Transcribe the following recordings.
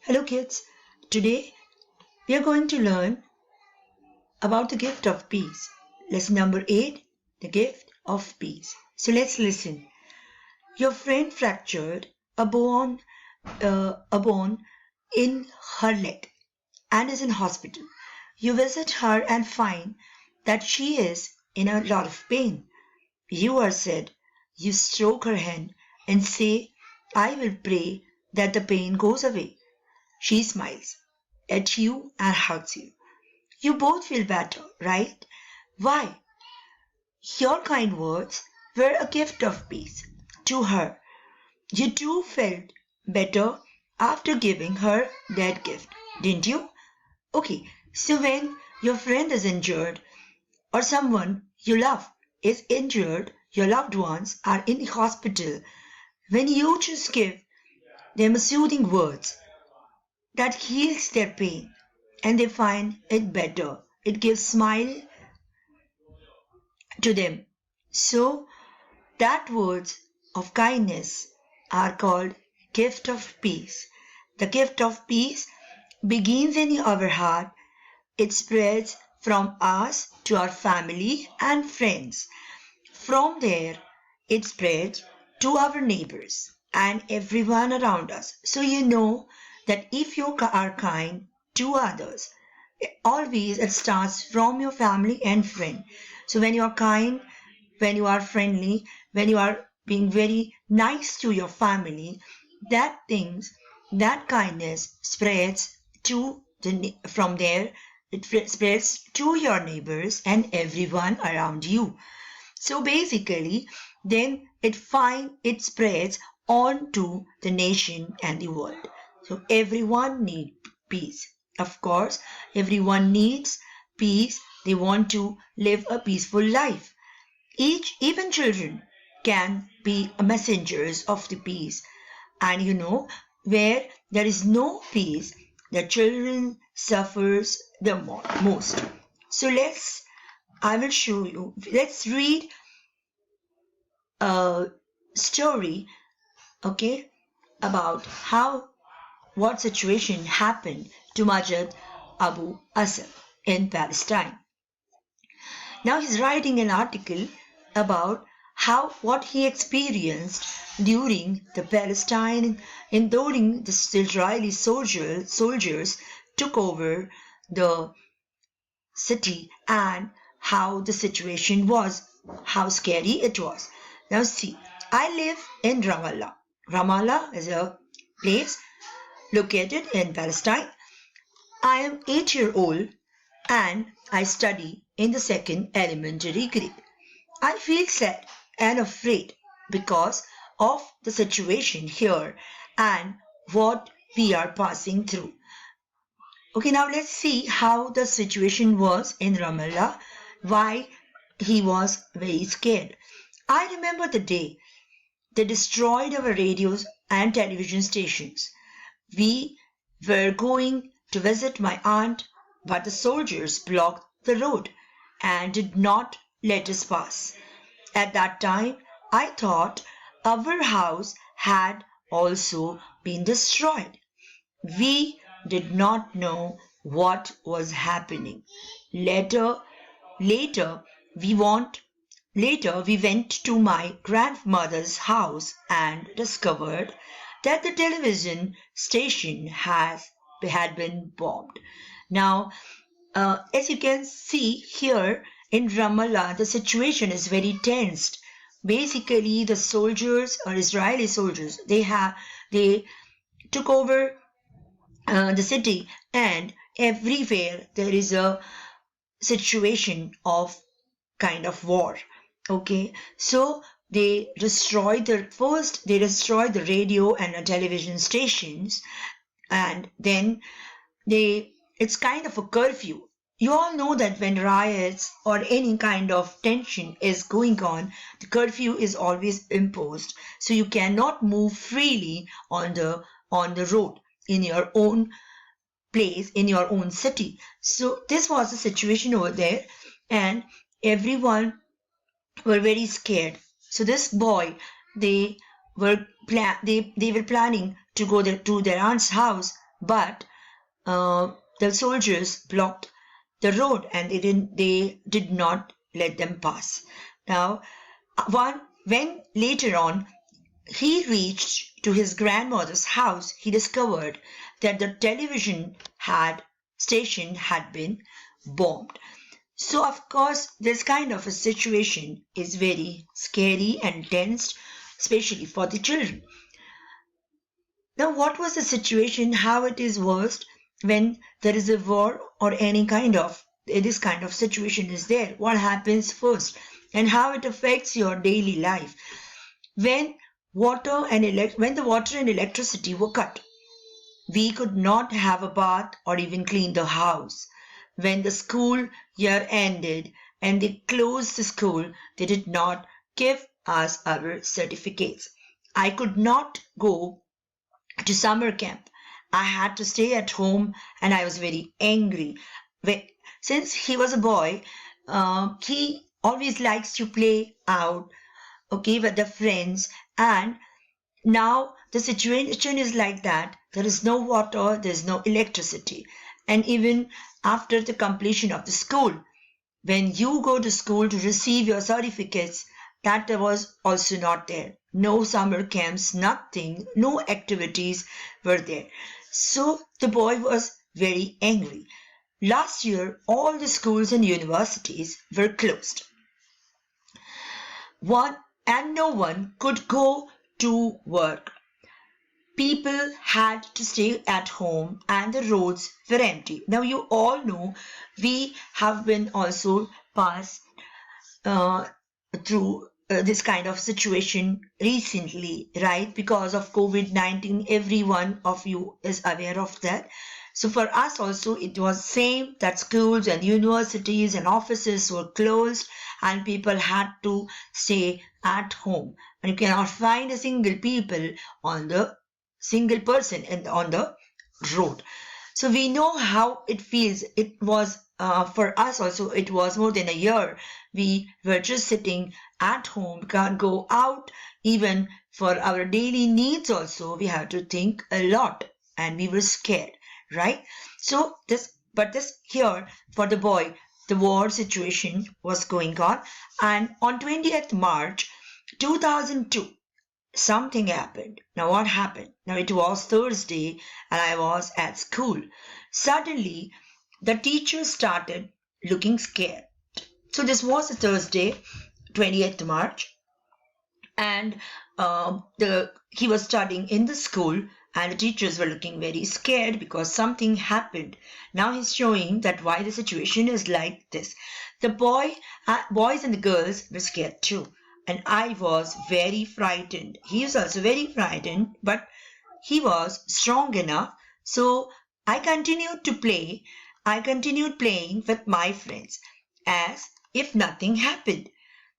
Hello kids, today we are going to learn about the gift of peace. Lesson number 8, the gift of peace. So let's listen. Your friend fractured a bone in her leg and is in hospital. You visit her and find that she is in a lot of pain. You are sad. You stroke her hand and say, I will pray that the pain goes away. She smiles at you and hugs you. You both feel better, right? Why? Your kind words were a gift of peace to her. You too felt better after giving her that gift, didn't you? Okay, so when your friend is injured or someone you love is injured, your loved ones are in the hospital, when you just give them soothing words that heals their pain and they find it better. It gives smile to them. So that words of kindness are called gift of peace. The gift of peace begins in our heart. It spreads from us to our family and friends. From there, it spreads to our neighbors and everyone around us. So you know that if you are kind to others, always it starts from your family and friend. So when you are kind, when you are friendly, when you are being very nice to your family, that kindness spreads to from there. It spreads to your neighbors and everyone around you. So basically, then it spreads on to the nation and the world. So everyone needs peace. Of course, everyone needs peace. They want to live a peaceful life. Even children can be messengers of the peace. And where there is no peace, the children suffers the most. So I will show you. Let's read a story, okay, about what situation happened to Majid Abu Asad in Palestine. Now he's writing an article about what he experienced during the Palestine and during the Israeli soldiers took over the city and how the situation was, how scary it was. Now see, I live in Ramallah. Ramallah is a place located in Palestine. I am 8 years old and I study in the second elementary grade. I feel sad and afraid because of the situation here and what we are passing through. Okay, now let's see how the situation was in Ramallah, why he was very scared. I remember the day they destroyed our radios and television stations. We were going to visit my aunt, but the soldiers blocked the road and did not let us pass. At that time, I thought our house had also been destroyed. We did not know what was happening. Later, later we want Later, we went to my grandmother's house and discovered that the television station had been bombed. Now, as you can see here in Ramallah, the situation is very tensed. Basically, the soldiers or Israeli soldiers, they took over the city, and everywhere there is a situation of kind of war. Okay, so they destroyed the radio and the television stations, and then it's kind of a curfew. You all know that when riots or any kind of tension is going on, the curfew is always imposed, so you cannot move freely on the road in your own place, in your own city. So this was the situation over there, and everyone were very scared. So this boy, they were planning to go to their aunt's house but the soldiers blocked the road and they did not let them pass. Now, when later on he reached to his grandmother's house, he discovered that the television had station had been bombed. So of course, this kind of a situation is very scary and tense, especially for the children. Now, what was the situation? How it is worst when there is a war or any kind of this kind of situation is there? What happens first, and how it affects your daily life when when the water and electricity were cut? We could not have a bath or even clean the house. When the school year ended and they closed the school, they did not give us our certificates. I could not go to summer camp. I had to stay at home and I was very angry. Since he was a boy, he always likes to play out, okay, with the friends. And now the situation is like that. There is no water, there is no electricity. And even after the completion of the school, when you go to school to receive your certificates, that was also not there. No summer camps, nothing, no activities were there. So the boy was very angry. Last year, all the schools and universities were closed. No one could go to work. People had to stay at home and the roads were empty. Now you all know we have been also passed uh, through this kind of situation recently, right? Because of COVID-19, every one of you is aware of that. So for us also, it was same that schools and universities and offices were closed and people had to stay at home. And you cannot find a single person on the road. So we know how it feels. It was for us also, it was more than a year. We were just sitting at home, can't go out. Even for our daily needs also, we have to think a lot and we were scared, right? So this here for the boy, the war situation was going on. And on 20th March 2002, something happened. Now, what happened? Now, it was Thursday and I was at school. Suddenly, the teacher started looking scared. So, this was a Thursday, 20th March, and he was studying in the school, and the teachers were looking very scared because something happened. Now he's showing that why the situation is like this. The boys and the girls were scared too, and I was very frightened. He was also very frightened, but he was strong enough. So I continued to play. I continued playing with my friends as if nothing happened.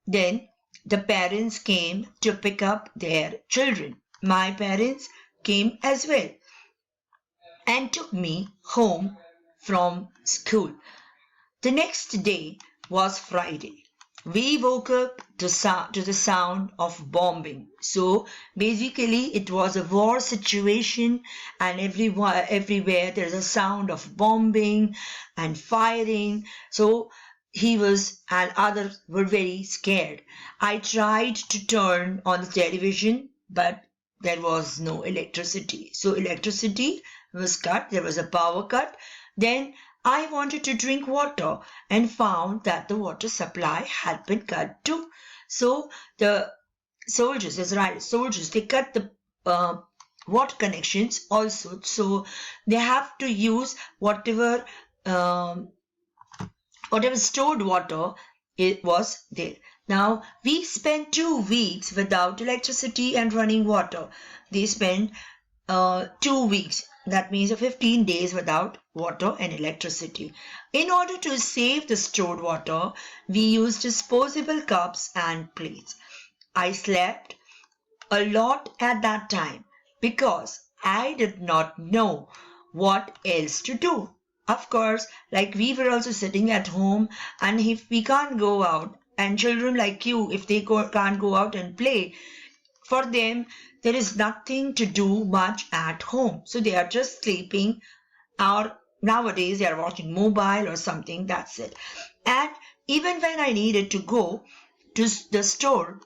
Then the parents came to pick up their children. My parents came as well and took me home from school. The next day was Friday. We woke up to the sound of bombing. So basically, it was a war situation, and everywhere there's a sound of bombing and firing. So he was and others were very scared. I tried to turn on the television, but there was no electricity. So electricity was cut. There was a power cut. Then I wanted to drink water and found that the water supply had been cut too. So the soldiers, they cut the water connections also. So they have to use um, whatever stored water it was there. Now we spent 2 weeks without electricity and running water. They spent 2 weeks. That means 15 days without water and electricity. In order to save the stored water, we used disposable cups and plates. I slept a lot at that time because I did not know what else to do. Of course, like we were also sitting at home, and if we can't go out, and children like you, if they can't go out and play, for them there is nothing to do much at home. So they are just sleeping, or nowadays they are watching mobile or something, that's it. And even when I needed to go to the store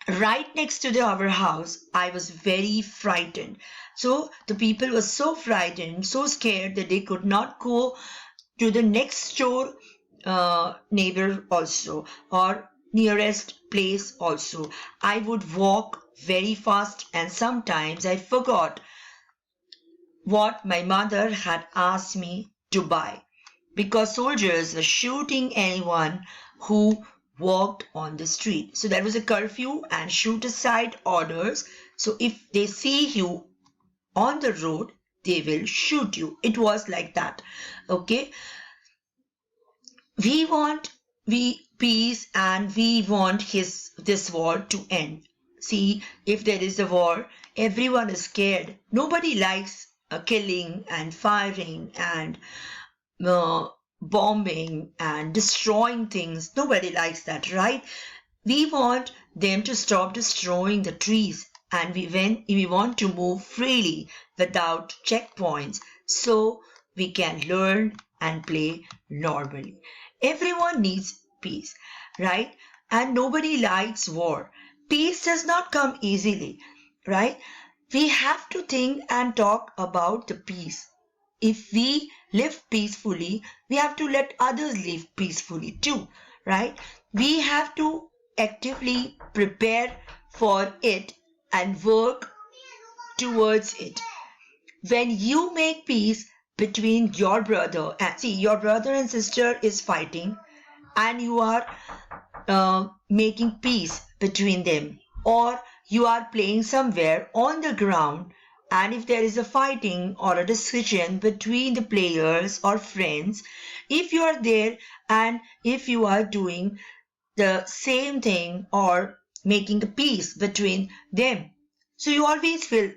right next to our house, I was very frightened. So the people were so frightened, so scared that they could not go to the next door neighbor also, or nearest place also. I would walk very fast, and sometimes I forgot what my mother had asked me to buy, because soldiers were shooting anyone who walked on the street. So there was a curfew and shoot aside orders. So if they see you on the road, they will shoot you. It was like that. Okay. We want peace, and we want this war to end. See, if there is a war, everyone is scared. Nobody likes killing and firing and uh, bombing and destroying things. Nobody likes that, right? We want them to stop destroying the trees, and we want to move freely without checkpoints, so we can learn and play normally. Everyone needs peace, right? And nobody likes war. Peace does not come easily, right? We have to think and talk about the peace. If we live peacefully, we have to let others live peacefully too, right? We have to actively prepare for it and work towards it. When you make peace between your brother and see, your brother and sister is fighting, and you are making peace between them, or you are playing somewhere on the ground, and if there is a fighting or a discussion between the players or friends, if you are there and if you are doing the same thing or making a peace between them, so you always feel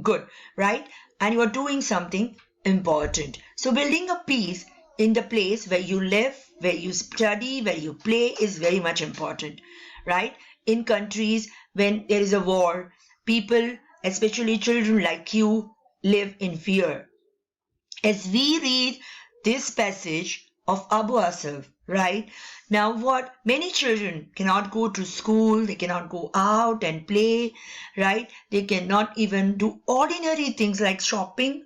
good, right? And you are doing something important. So building a peace in the place where you live, where you study, where you play is very much important, right? In countries when there is a war, people, especially children like you, live in fear. As we read this passage of Abu Asaf, right? Now, what many children cannot go to school, they cannot go out and play, right? They cannot even do ordinary things like shopping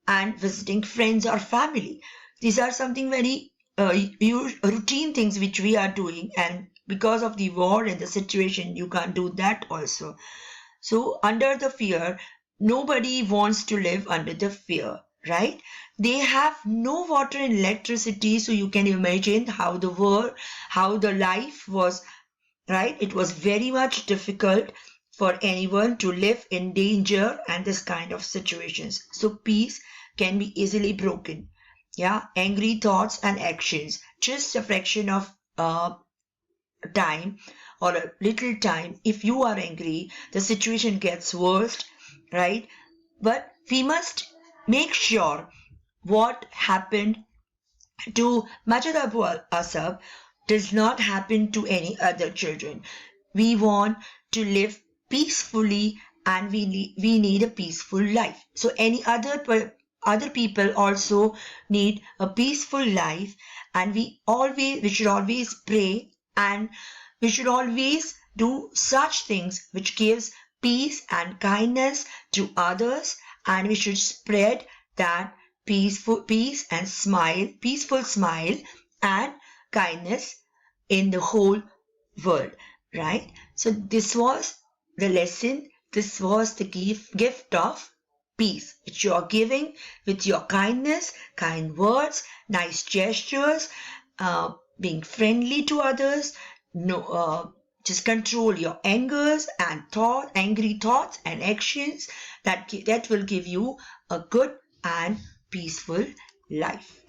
and visiting friends or family. These are something very routine things which we are doing, and because of the war and the situation, you can't do that also. So, under the fear, nobody wants to live under the fear, right? They have no water and electricity, so you can imagine how how the life was, right? It was very much difficult for anyone to live in danger and this kind of situations. So, peace can be easily broken. Yeah, angry thoughts and actions, just a fraction of time or a little time, if you are angry, the situation gets worse, right? But we must make sure what happened to Majid Abu Asab does not happen to any other children. We want to live peacefully, and we need a peaceful life. So any other people also need a peaceful life, and we should always pray, and we should always do such things which gives peace and kindness to others, and we should spread that peaceful smile and kindness in the whole world, right? So this was the lesson. This was the gift of peace, which you are giving with your kindness, kind words, nice gestures, being friendly to others. No, just control your angry thoughts and actions. That will give you a good and peaceful life.